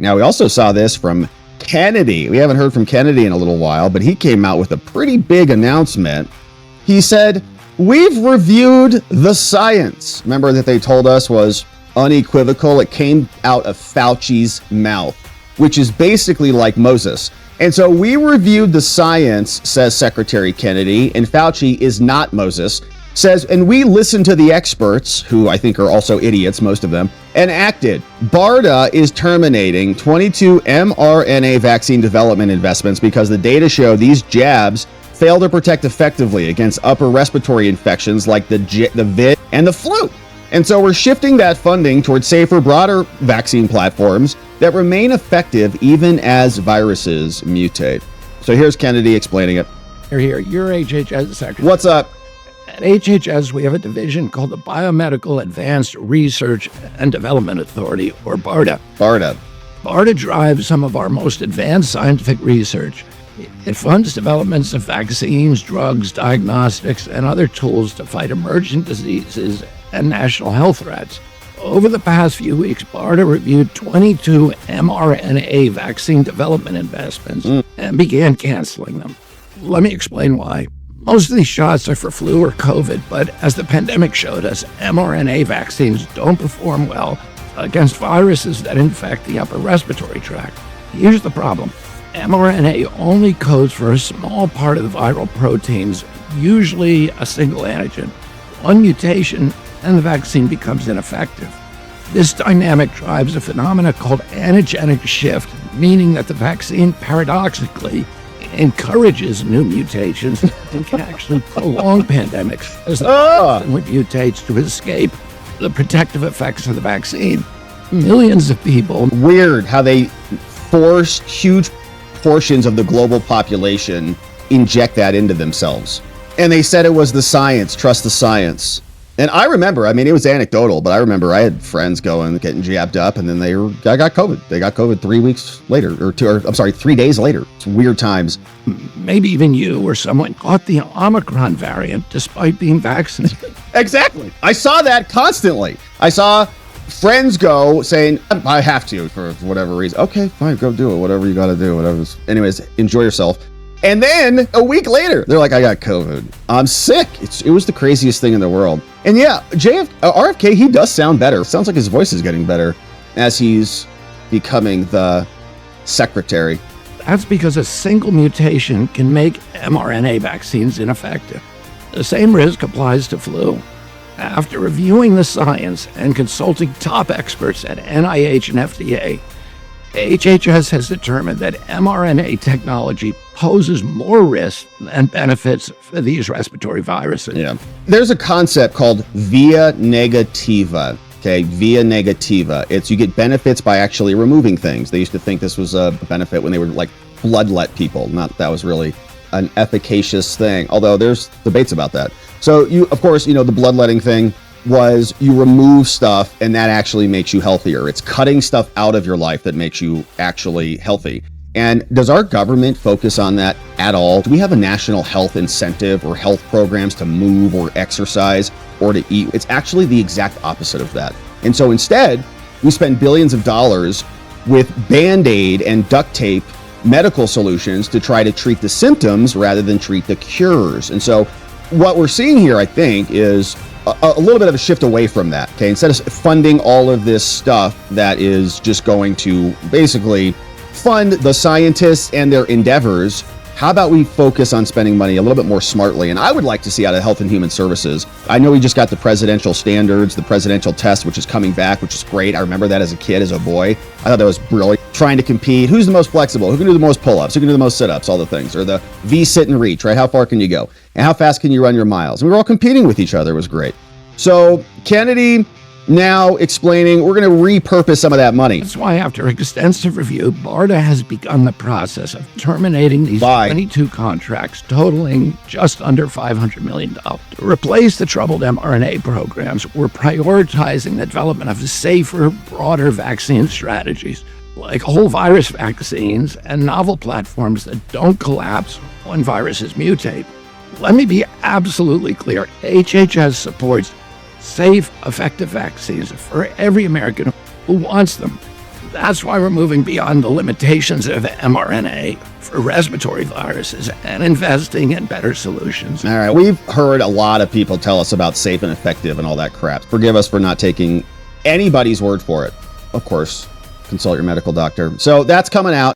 Now, we also saw this from Kennedy. We haven't heard from Kennedy in a little while, but he came out with a pretty big announcement. He said, we've reviewed the science. Remember that they told us was unequivocal. It came out of Fauci's mouth, which is basically like Moses. And so we reviewed the science, says Secretary Kennedy, and Fauci is not Moses. Says, and we listened to the experts, who I think are also idiots, most of them, and acted. BARDA is terminating 22 mRNA vaccine development investments because the data show these jabs fail to protect effectively against upper respiratory infections like the vid and the flu. And so we're shifting that funding towards safer, broader vaccine platforms that remain effective even as viruses mutate. So here's Kennedy explaining it. You're HHS Secretary. What's up? At HHS, we have a division called the Biomedical Advanced Research and Development Authority, or BARDA. BARDA drives some of our most advanced scientific research. It funds developments of vaccines, drugs, diagnostics, and other tools to fight emerging diseases and national health threats. Over the past few weeks, BARDA reviewed 22 mRNA vaccine development investments and began canceling them. Let me explain why. Most of these shots are for flu or COVID, but as the pandemic showed us, mRNA vaccines don't perform well against viruses that infect the upper respiratory tract. Here's the problem. mRNA only codes for a small part of the viral proteins, usually a single antigen. One mutation, and the vaccine becomes ineffective. This dynamic drives a phenomenon called antigenic shift, meaning that the vaccine paradoxically encourages new mutations and can actually prolong pandemics as the person mutates to escape the protective effects of the vaccine. Millions of people. Weird how they force huge portions of the global population inject that into themselves. And they said it was the science, trust the science. And I remember, I mean, it was anecdotal, but I remember I had friends going, getting jabbed up, and then I got COVID. They got COVID 3 weeks later, or 3 days later. It's weird times. Maybe even you or someone caught the Omicron variant despite being vaccinated. Exactly. I saw that constantly. I saw friends go saying, I have to for whatever reason. Okay, fine, go do it. Whatever you got to do, whatever. Anyways, enjoy yourself. And then a week later, they're like, I got COVID. I'm sick. It was the craziest thing in the world. And yeah, RFK, he does sound better. Sounds like his voice is getting better as he's becoming the secretary. That's because a single mutation can make mRNA vaccines ineffective. The same risk applies to flu. After reviewing the science and consulting top experts at NIH and FDA, HHS has determined that mRNA technology poses more risk than benefits for these respiratory viruses. Yeah. There's a concept called via negativa. Okay, via negativa. It's you get benefits by actually removing things. They used to think this was a benefit when they would like bloodlet people. Not that was really an efficacious thing, although there's debates about that. So of course, the bloodletting thing was you remove stuff and that actually makes you healthier. It's cutting stuff out of your life that makes you actually healthy. And does our government focus on that at all? Do we have a national health incentive or health programs to move or exercise or to eat? It's actually the exact opposite of that. And so instead, we spend billions of dollars with Band-Aid and duct tape medical solutions to try to treat the symptoms rather than treat the cures. And so what we're seeing here, I think, is a little bit of a shift away from that. Okay, instead of funding all of this stuff that is just going to basically fund the scientists and their endeavors, how about we focus on spending money a little bit more smartly? And I would like to see out of Health and Human Services. I know we just got the presidential standards, the presidential test, which is coming back, which is great. I remember that as a kid, as a boy. I thought that was brilliant. Trying to compete. Who's the most flexible? Who can do the most pull-ups? Who can do the most sit-ups? All the things. Or the V sit and reach, right? How far can you go? And how fast can you run your miles? And we were all competing with each other. It was great. So Kennedy now explaining we're going to repurpose some of that money. That's why after extensive review, BARDA has begun the process of terminating these 22 contracts totaling just under $500 million. To replace the troubled mRNA programs, we're prioritizing the development of safer, broader vaccine strategies, like whole virus vaccines and novel platforms that don't collapse when viruses mutate. Let me be absolutely clear. HHS supports safe, effective vaccines for every American who wants them. That's why we're moving beyond the limitations of mRNA for respiratory viruses and investing in better solutions. All right, we've heard a lot of people tell us about safe and effective and all that crap. Forgive us for not taking anybody's word for it. Of course, consult your medical doctor. So that's coming out.